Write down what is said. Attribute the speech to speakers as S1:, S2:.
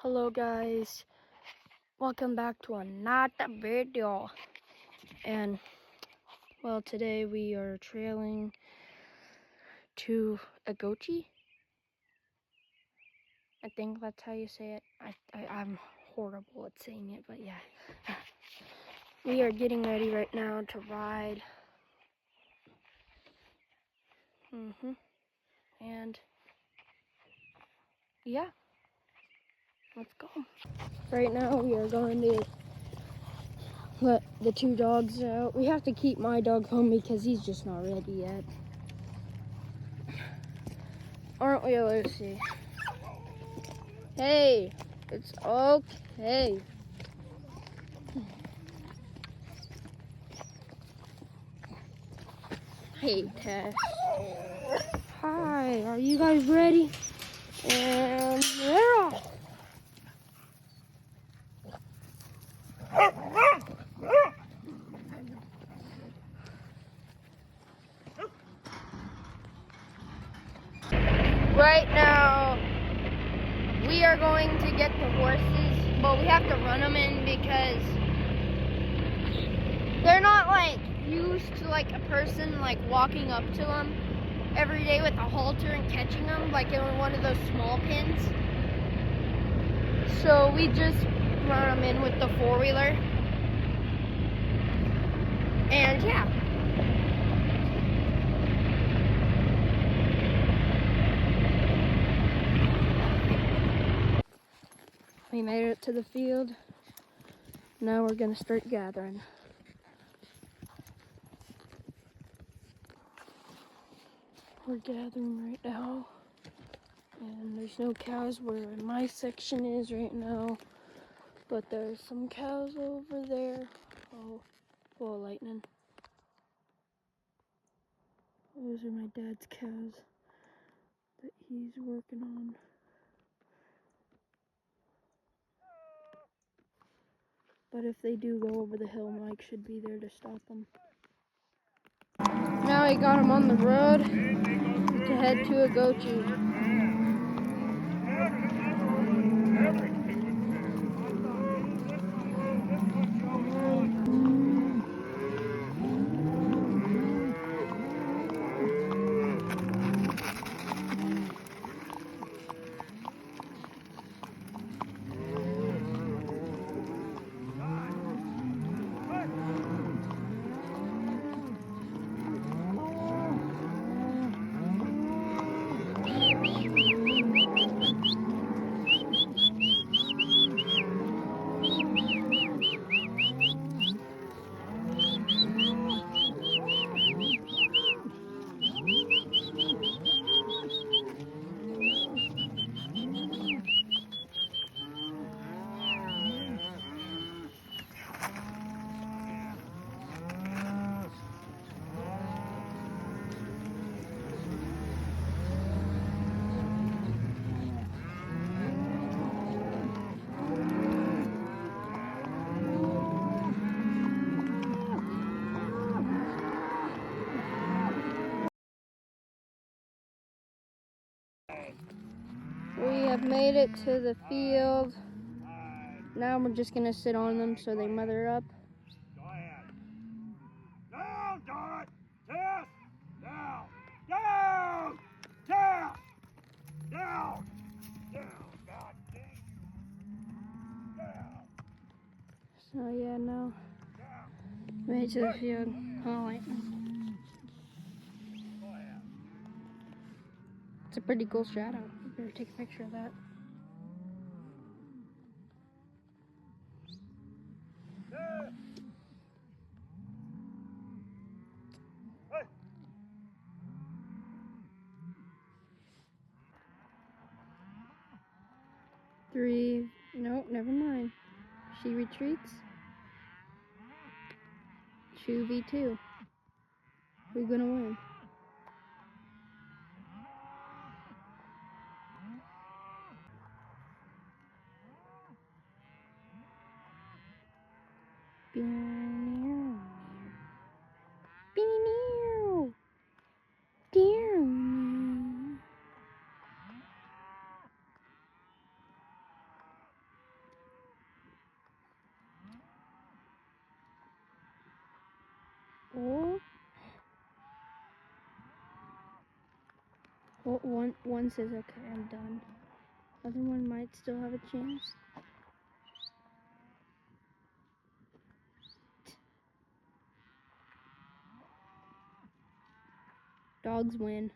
S1: Hello guys, welcome back to another video. And well, today we are trailing to Agochi. I think that's how you say it. I'm horrible at saying it, but yeah. We are getting ready right now to ride. And yeah, let's go. Right now we are going to let the two dogs out. We have to keep my dog home because he's just not ready yet. Aren't we, Lucy? Hey, it's okay. Hey, Tess. Hi, are you guys ready? And they're off. Right now, we are going to get the horses, but we have to run them in because they're not like used to like a person like walking up to them every day with a halter and catching them like in one of those small pins. So we just run them in with the four-wheeler. And yeah. We made it to the field. Now we're gonna start gathering. We're gathering right now. And there's no cows where my section is right now. But there's some cows over there. Oh, lightning. Those are my dad's cows that he's working on. But if they do go over the hill, Mike should be there to stop them. Now we got him on the road to head to Agochi. We have made it to the field. Now we're just gonna sit on them so they mother up.
S2: Down, Dot! Tess! Down! Down! Tess! Down! Down, God dang you! Down!
S1: So yeah, no. Made it to the field. Oh, wait. It's a pretty cool shadow. Better take a picture of that.
S2: Hey!
S1: Three. Nope, never mind. She retreats. 2v2. We're gonna win. Well, one says, okay, I'm done. Other one might still have a chance. Dogs win.